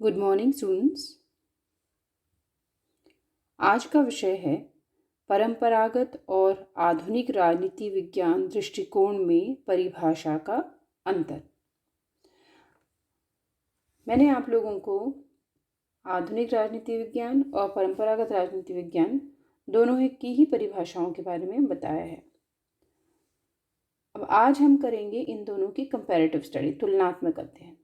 Good morning students. आज का विषय है परंपरागत और आधुनिक राजनीति विज्ञान दृष्टिकोण में परिभाषा का अंतर। मैंने आप लोगों को आधुनिक राजनीति विज्ञान और परंपरागत राजनीति विज्ञान दोनों की ही परिभाषाओं के बारे में बताया है। अब आज हम करेंगे इन दोनों की कंपैरेटिव स्टडी, तुलनात्मक अध्ययन।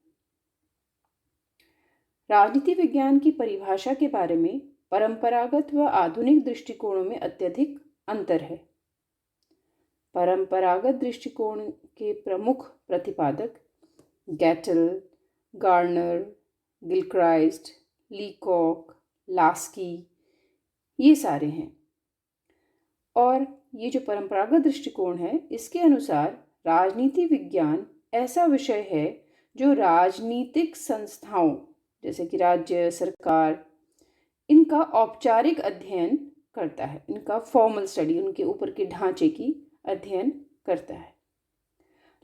राजनीति विज्ञान की परिभाषा के बारे में परंपरागत व आधुनिक दृष्टिकोणों में अत्यधिक अंतर है। परंपरागत दृष्टिकोण के प्रमुख प्रतिपादक गैटल, गार्नर, गिलक्राइस्ट, लीकॉक, लास्की ये सारे हैं। और ये जो परंपरागत दृष्टिकोण है, इसके अनुसार राजनीति विज्ञान ऐसा विषय है जो राजनीतिक संस्थाओं जैसे कि राज्य सरकार, इनका औपचारिक अध्ययन करता है, इनका फॉर्मल स्टडी, उनके ऊपर के ढांचे की अध्ययन करता है।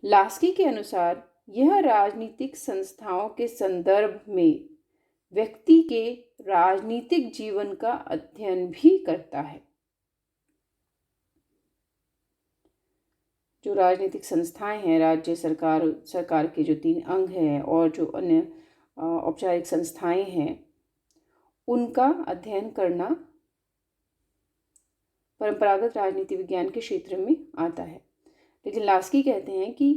लास्की के अनुसार यह राजनीतिक संस्थाओं के संदर्भ में व्यक्ति के राजनीतिक जीवन का अध्ययन भी करता है। जो राजनीतिक संस्थाएं हैं, राज्य सरकार के जो 3 अंग हैं और जो अन्य औपचारिक संस्थाएं हैं, उनका अध्ययन करना परंपरागत राजनीति विज्ञान के क्षेत्र में आता है। लेकिन लास्की कहते हैं कि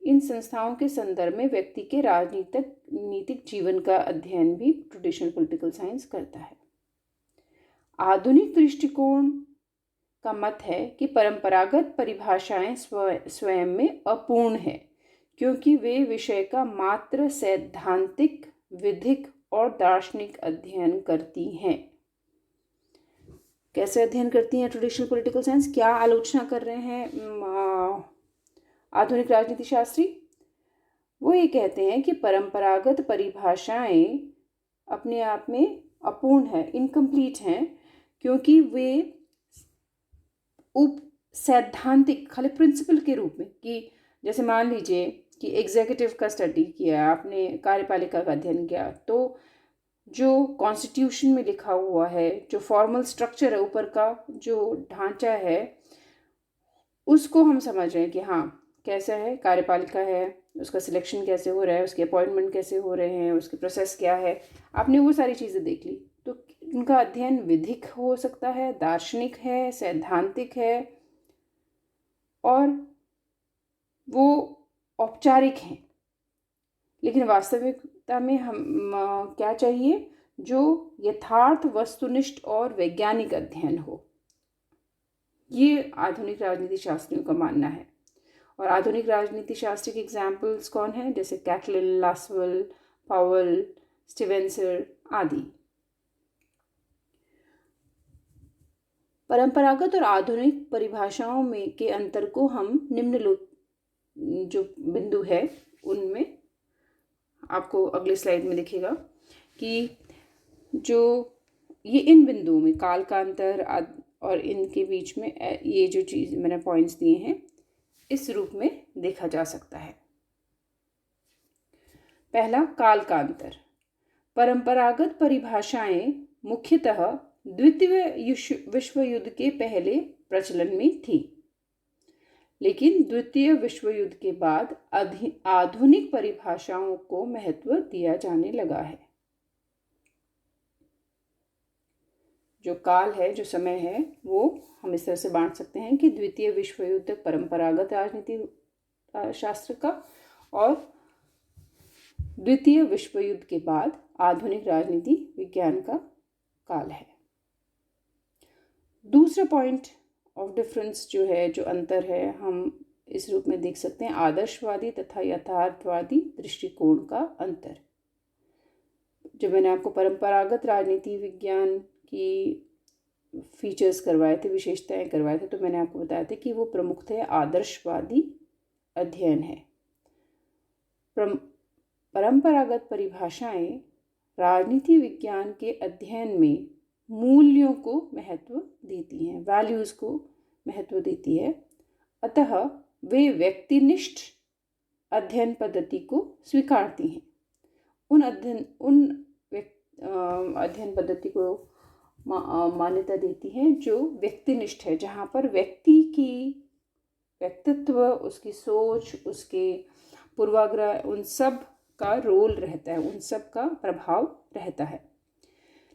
इन संस्थाओं के संदर्भ में व्यक्ति के राजनीतिक जीवन का अध्ययन भी ट्रेडिशनल पॉलिटिकल साइंस करता है। आधुनिक दृष्टिकोण का मत है कि परंपरागत परिभाषाएं स्वयं में अपूर्ण है, क्योंकि वे विषय का मात्र सैद्धांतिक, विधिक और दार्शनिक अध्ययन करती हैं। कैसे अध्ययन करती हैं ट्रेडिशनल पॉलिटिकल साइंस? क्या आलोचना कर रहे हैं आधुनिक राजनीति शास्त्री? वो ये कहते हैं कि परंपरागत परिभाषाएं अपने आप में अपूर्ण है, इनकम्प्लीट हैं, क्योंकि वे सैद्धांतिक खाली प्रिंसिपल के रूप में, कि जैसे मान लीजिए कि एग्जीक्यूटिव का स्टडी किया, आपने कार्यपालिका का अध्ययन किया, तो जो कॉन्स्टिट्यूशन में लिखा हुआ है, जो फॉर्मल स्ट्रक्चर है, ऊपर का जो ढांचा है, उसको हम समझ रहे हैं कि हाँ कैसा है, कार्यपालिका है, उसका सिलेक्शन कैसे हो रहा है, उसके अपॉइंटमेंट कैसे हो रहे हैं, उसके प्रोसेस क्या है, आपने वो सारी चीज़ें देख ली। तो उनका अध्ययन विधिक हो सकता है, दार्शनिक है, सैद्धांतिक है, और वो औपचारिक हैं। लेकिन वास्तविकता में हम क्या चाहिए? जो यथार्थ, वस्तुनिष्ठ और वैज्ञानिक अध्ययन हो। ये आधुनिक राजनीति शास्त्रियों का मानना है। और आधुनिक राजनीति शास्त्री के एग्जाम्पल्स कौन हैं? जैसे कैटलिन, लासवेल, पावेल, स्टीवेंसर आदि। परंपरागत और आधुनिक परिभाषाओं में के अंतर को हम निम्नलिखित जो बिंदु है उनमें आपको अगले स्लाइड में दिखेगा कि जो ये इन बिंदुओं में काल का अंतर और इनके बीच में ये जो चीज़ मैंने पॉइंट्स दिए हैं, इस रूप में देखा जा सकता है। पहला, काल का अंतर। परंपरागत परिभाषाएं मुख्यतः द्वितीय विश्व युद्ध के पहले प्रचलन में थी, लेकिन द्वितीय विश्व युद्ध के बाद आधुनिक परिभाषाओं को महत्व दिया जाने लगा है। जो काल है, जो समय है, वो हम इस तरह से बांट सकते हैं कि द्वितीय विश्व युद्ध परंपरागत राजनीति शास्त्र का, और द्वितीय विश्व युद्ध के बाद आधुनिक राजनीति विज्ञान का काल है। दूसरा पॉइंट ऑफ डिफरेंस जो है, जो अंतर है, हम इस रूप में देख सकते हैं: आदर्शवादी तथा यथार्थवादी दृष्टिकोण का अंतर। जब मैंने आपको परंपरागत राजनीति विज्ञान की फीचर्स करवाए थे, विशेषताएं करवाए थे, तो मैंने आपको बताया था कि वो प्रमुखतः आदर्शवादी अध्ययन है। परंपरागत परिभाषाएं राजनीति विज्ञान के अध्ययन में मूल्यों को महत्व देती हैं, वैल्यूज़ को महत्व देती है, अतः वे व्यक्तिनिष्ठ अध्ययन पद्धति को स्वीकारती हैं। उन अध्ययन पद्धति को मान्यता देती हैं जो व्यक्तिनिष्ठ है, जहाँ पर व्यक्ति की व्यक्तित्व, उसकी सोच, उसके पूर्वाग्रह, उन सब का रोल रहता है, उन सब का प्रभाव रहता है।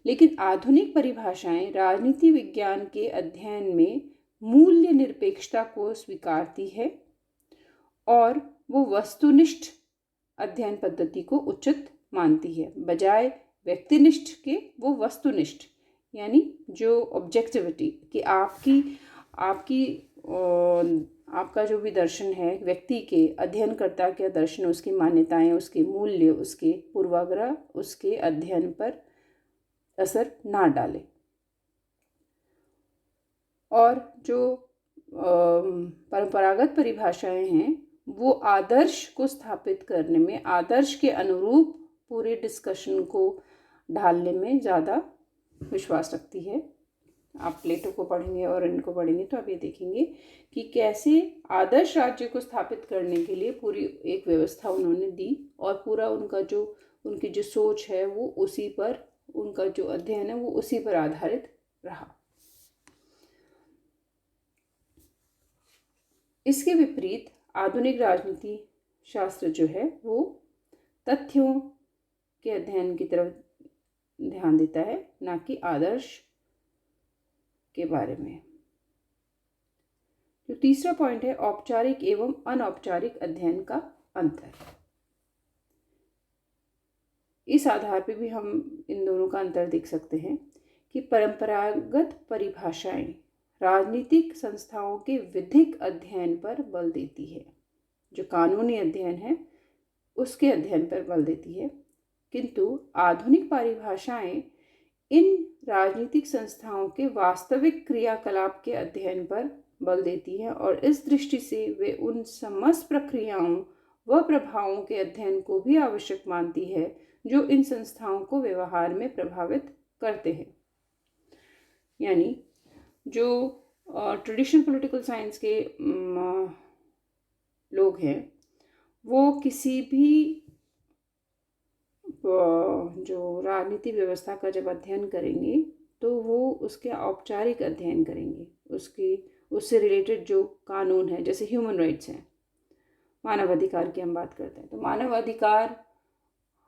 लेकिन आधुनिक परिभाषाएं राजनीति विज्ञान के अध्ययन में मूल्य निरपेक्षता को स्वीकारती है और वो वस्तुनिष्ठ अध्ययन पद्धति को उचित मानती है, बजाय व्यक्तिनिष्ठ के वो वस्तुनिष्ठ, यानी जो ऑब्जेक्टिविटी कि आपका जो भी दर्शन है, व्यक्ति के अध्ययनकर्ता के दर्शन, उसकी मान्यताएं, उसके मूल्य, उसके पूर्वाग्रह, उसके अध्ययन पर असर ना डाले। और जो परंपरागत परिभाषाएं हैं वो आदर्श को स्थापित करने में, आदर्श के अनुरूप पूरे डिस्कशन को ढालने में ज़्यादा विश्वास रखती है। आप प्लेटो को पढ़ेंगे और इनको पढ़ेंगे तो आप ये देखेंगे कि कैसे आदर्श राज्य को स्थापित करने के लिए पूरी एक व्यवस्था उन्होंने दी और पूरा उनकी जो सोच है वो उसी पर, उनका जो अध्ययन है वो उसी पर आधारित रहा। इसके विपरीत आधुनिक राजनीति शास्त्र जो है वो तथ्यों के अध्ययन की तरफ ध्यान देता है, ना कि आदर्श के बारे में। जो तीसरा पॉइंट है, औपचारिक एवं अनौपचारिक अध्ययन का अंतर। इस आधार पर भी हम इन दोनों का अंतर देख सकते हैं कि परंपरागत परिभाषाएं राजनीतिक संस्थाओं के विधिक अध्ययन पर बल देती है, जो कानूनी अध्ययन है उसके अध्ययन पर बल देती है, किंतु आधुनिक परिभाषाएं इन राजनीतिक संस्थाओं के वास्तविक क्रियाकलाप के अध्ययन पर बल देती है और इस दृष्टि से वे उन समस्त प्रक्रियाओं व प्रभावों के अध्ययन को भी आवश्यक मानती है जो इन संस्थाओं को व्यवहार में प्रभावित करते हैं। यानी जो ट्रेडिशनल पॉलिटिकल साइंस के लोग हैं वो किसी भी जो राजनीति व्यवस्था का जब अध्ययन करेंगे तो वो उसके औपचारिक अध्ययन करेंगे, उससे रिलेटेड जो कानून है, जैसे ह्यूमन राइट्स हैं, मानव अधिकार की हम बात करते हैं तो मानव अधिकार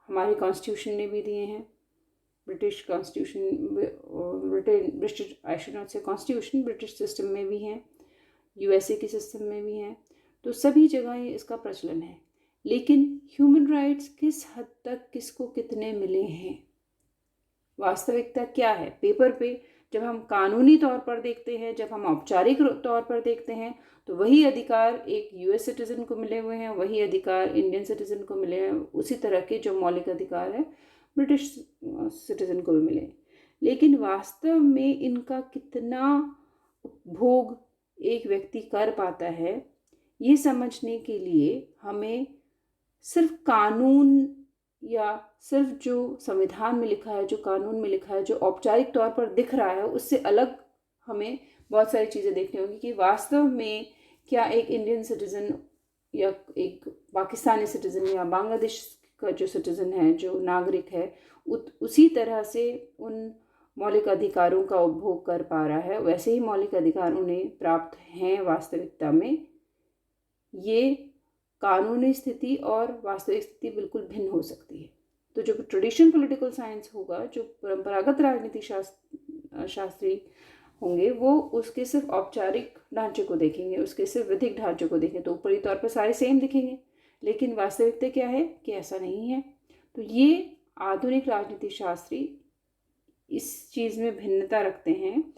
हमारे कॉन्स्टिट्यूशन ने भी दिए हैं। ब्रिटिश कॉन्स्टिट्यूशन ब्रिटिश सिस्टम में भी हैं, यूएसए के सिस्टम में भी हैं, तो सभी जगह इसका प्रचलन है। लेकिन ह्यूमन राइट्स किस हद तक किसको कितने मिले हैं, वास्तविकता क्या है, पेपर पे जब हम कानूनी तौर पर देखते हैं, जब हम औपचारिक तौर पर देखते हैं तो वही अधिकार एक यूएस सिटीजन को मिले हुए हैं, वही अधिकार इंडियन सिटीजन को मिले हैं, उसी तरह के जो मौलिक अधिकार है ब्रिटिश सिटीजन को भी मिले। लेकिन वास्तव में इनका कितना उपभोग एक व्यक्ति कर पाता है, ये समझने के लिए हमें सिर्फ कानून या सिर्फ जो संविधान में लिखा है, जो कानून में लिखा है, जो औपचारिक तौर पर दिख रहा है, उससे अलग हमें बहुत सारी चीज़ें देखनी होगी कि वास्तव में क्या एक इंडियन सिटीज़न या एक पाकिस्तानी सिटीज़न या बांग्लादेश का जो सिटीज़न है, जो नागरिक है, उसी तरह से उन मौलिक अधिकारों का उपभोग कर पा रहा है, वैसे ही मौलिक अधिकार उन्हें प्राप्त हैं वास्तविकता में। ये कानूनी स्थिति और वास्तविक स्थिति बिल्कुल भिन्न हो सकती है। तो जो ट्रेडिशनल पॉलिटिकल साइंस होगा, जो परंपरागत राजनीति शास्त्री होंगे, वो उसके सिर्फ औपचारिक ढांचे को देखेंगे, उसके सिर्फ विधिक ढांचे को देखेंगे तो ऊपरी तौर पर सारे सेम दिखेंगे, लेकिन वास्तविकता क्या है कि ऐसा नहीं है। तो ये आधुनिक राजनीति शास्त्री इस चीज़ में भिन्नता रखते हैं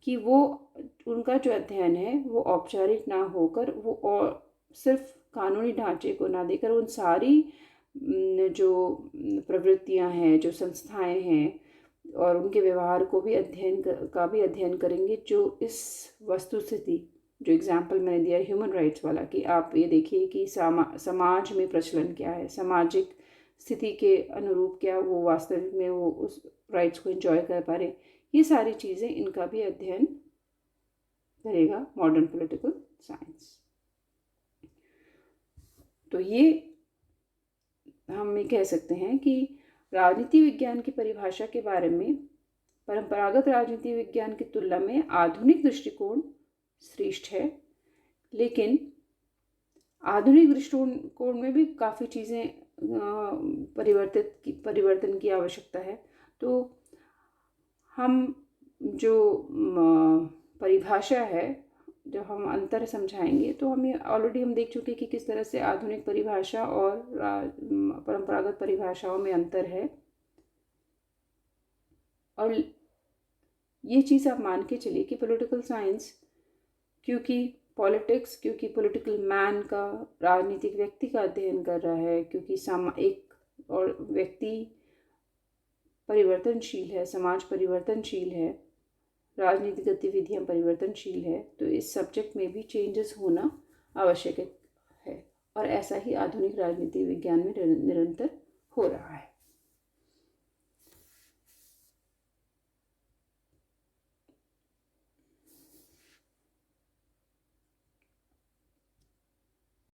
कि वो उनका जो अध्ययन है वो औपचारिक ना होकर वो और सिर्फ कानूनी ढांचे को ना देकर उन सारी जो प्रवृत्तियां हैं, जो संस्थाएं हैं और उनके व्यवहार को भी अध्ययन करेंगे, जो इस वस्तुस्थिति, जो एग्जाम्पल मैंने दिया ह्यूमन राइट्स वाला, कि आप ये देखिए कि समाज में प्रचलन क्या है, सामाजिक स्थिति के अनुरूप क्या वो वास्तविक में वो उस राइट्स को एंजॉय कर पा रहे, ये सारी चीज़ें इनका भी अध्ययन करेगा मॉडर्न पॉलिटिकल साइंस। तो ये हम ये कह सकते हैं कि राजनीति विज्ञान की परिभाषा के बारे में परंपरागत राजनीति विज्ञान की तुलना में आधुनिक दृष्टिकोण श्रेष्ठ है, लेकिन आधुनिक दृष्टिकोण में भी काफ़ी चीज़ें परिवर्तन की आवश्यकता है। तो हम जो परिभाषा है, जब हम अंतर समझाएंगे तो हम ऑलरेडी हम देख चुके कि किस तरह से आधुनिक परिभाषा और परंपरागत परिभाषाओं में अंतर है। और ये चीज़ आप मान के चलिए कि पॉलिटिकल साइंस, क्योंकि पॉलिटिकल मैन का, राजनीतिक व्यक्ति का अध्ययन कर रहा है, क्योंकि एक और व्यक्ति परिवर्तनशील है, समाज परिवर्तनशील है, राजनीतिक गतिविधियां परिवर्तनशील है, तो इस सब्जेक्ट में भी चेंजेस होना आवश्यक है। और ऐसा ही आधुनिक राजनीति विज्ञान में निरंतर हो रहा है।